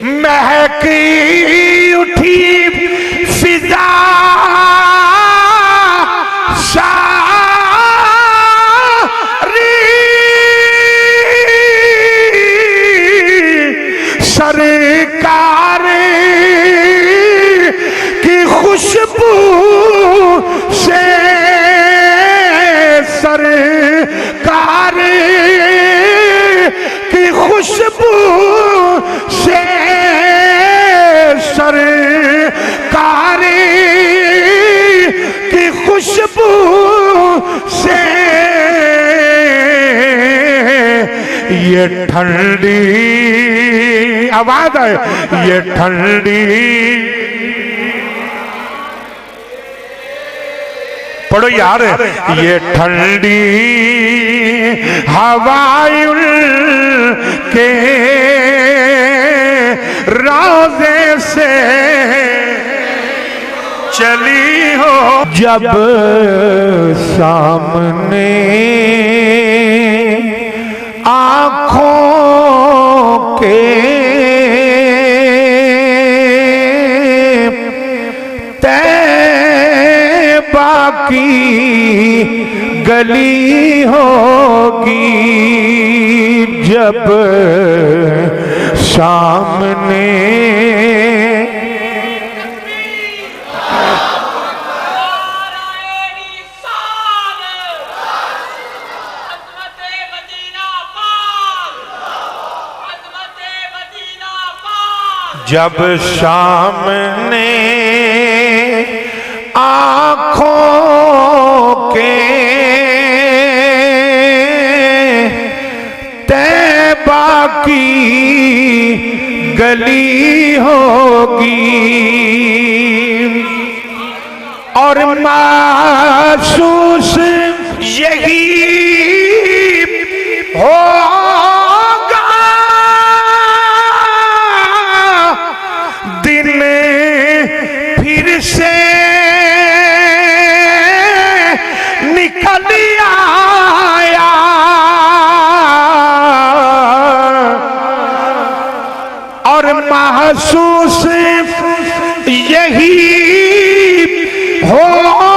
महकी उठी फिजा सारी सरकार की खुशबू से सरकार की खुशबू से सरकार की खुशबू से ये ठंडी आवाज है, ये ठंडी पढ़ो यार, ये ठंडी हवाएं के रोज़े से चली हो जब सामने आँखों के तैबा की गली होगी, जब सामने जब सामने आँखों के तैबा की गली होगी और महसूस यही होगा दिन फिर से निकल आया और महसूस यही होगा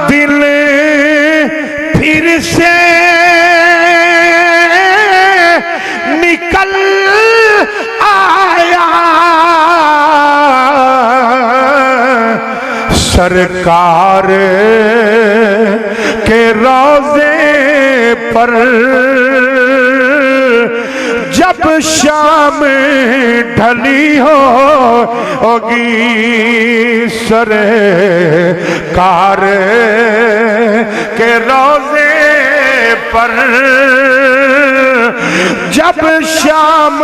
दिल फिर से निकल आया सरकार के रोज़े पर जब शाम ढली होगी सरकार के रोज़े पर जब शाम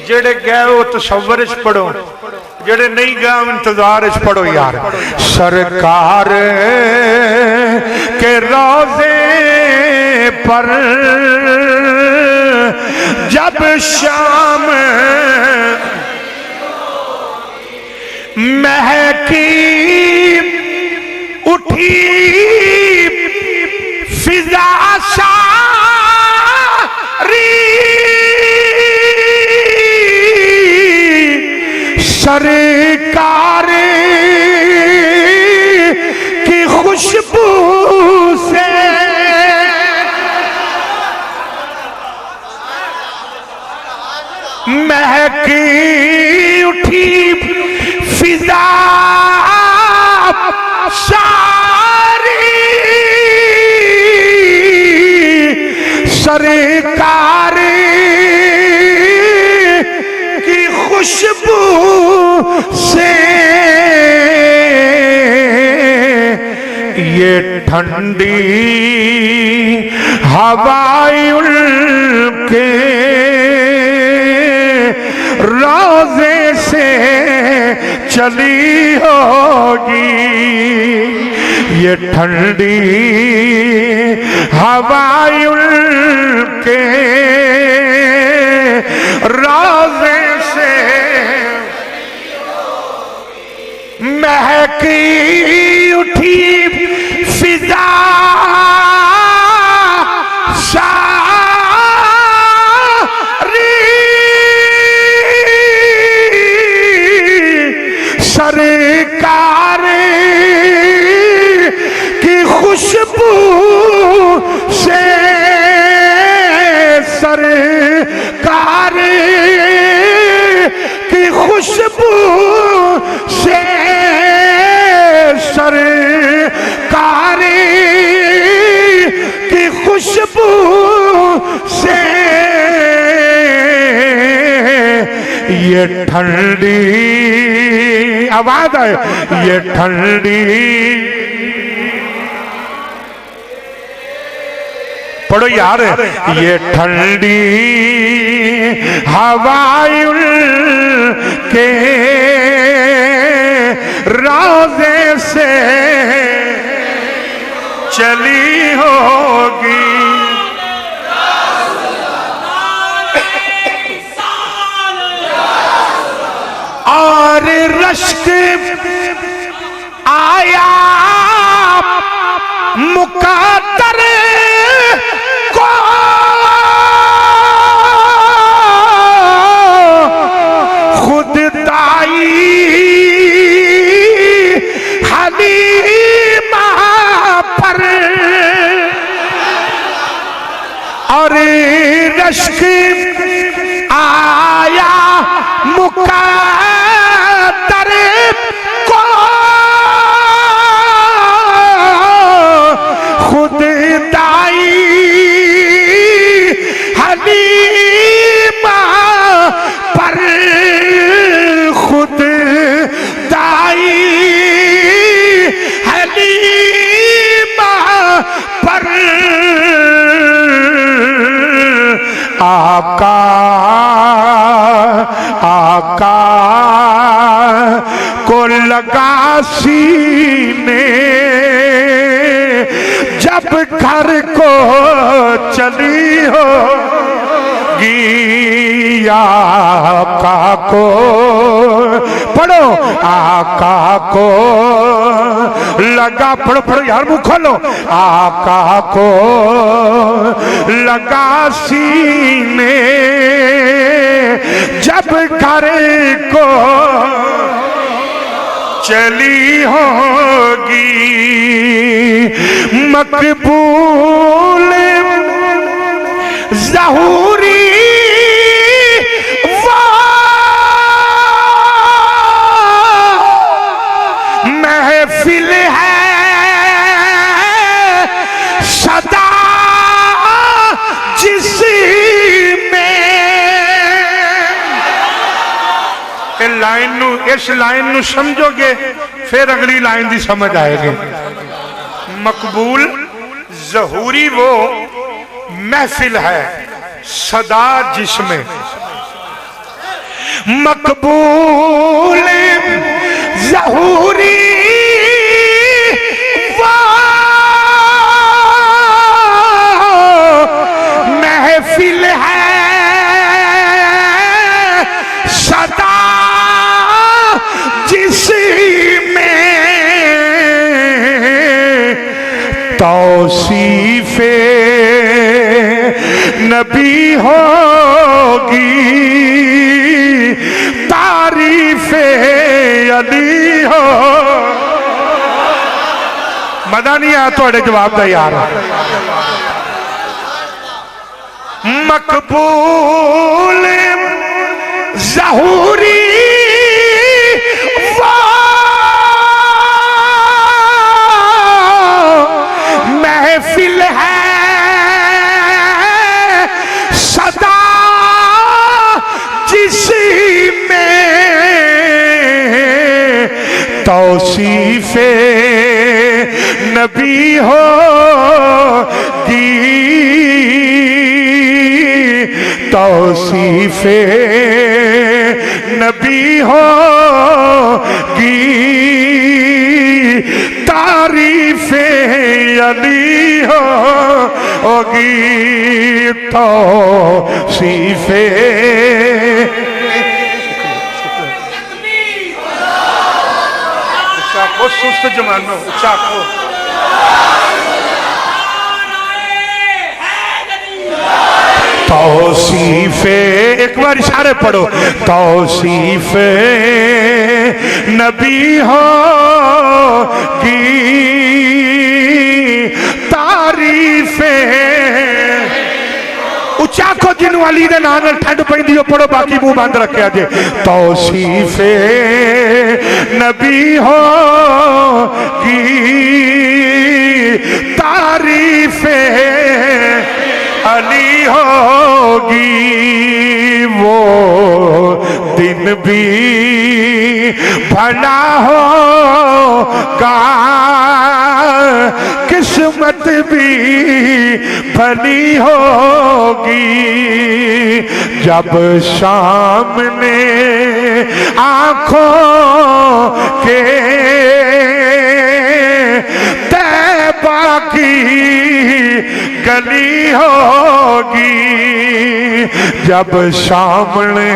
जेड़े गए वो तसव्वुर च पढ़ो, जेड़े नहीं गए इंतजार च पढ़ो यार। सरकार के रोज़े पर जब शाम महकी उठी फिजा सारी सरकार की खुशबू से महकी उठी फिजा सारी सरकार की खुशबू से ये ठंडी हवाएं उनके रोज़े से चली होगी, ये ठंडी हवाएं उनके रोज़े से महकी उठी सरकार की खुशबू से, सरकार की खुशबू से ये ठंडी आवाज है, ये ठंडी, पढ़ो यार, ये ठंडी हवाएं के रोज़े से चली होगी। और रश्क आया मुक़द्दर को, खुद दाई हलीमा पर, और रश्क आया मुक़द्दर को, खुद दाई हलीमा पर, खुद दाई हलीमा पर आका आका को लगा सीने, जब घर को चली होगी। आका को पढ़ो, आका को लगा, पढ़ो पढ़ो यार मुँह खोलो, आका को लगा सीने, जब घर को चली होगी। मकबूल ज़हूरी वो महफिल है सदा जिसमें, लाइन नू, इस लाइन नू समझोगे फिर अगली लाइन दी समझ आएगी। मकबूल ज़हूरी वो महफिल है सदा जिसमें, मकबूल ज़हूरी वो महफिल है सदा जिसमें, तौसीफ़े नबी होगी, तारीफ़े अली हो। मजा नहीं आया थोड़े जवाब का यार। मकबूल ज़हूरी वो महफिल है सदा जिसमें, तौसीफ़े नबी होगी, तौसीफ़े नबी होगी, तारीफ़े अली होगी, तौसीफ़े वो सुस्त जमानो चाको। तौसीफ़े एक बार इशारे पढ़ो, तौसीफ़े नबी होगी, तारीफ़े ऊंचा को जिन्हों अली दे नाम नाल ठंड पैंदी हो पढ़ो, बाकी मुंह बंद रखा जे। तौसीफे नबी होगी, तारीफे अली होगी, वो दिन भी भला होगा, किस्मत भी भली होगी, जब सामने आंखों के तैबा की गली होगी, जब सामने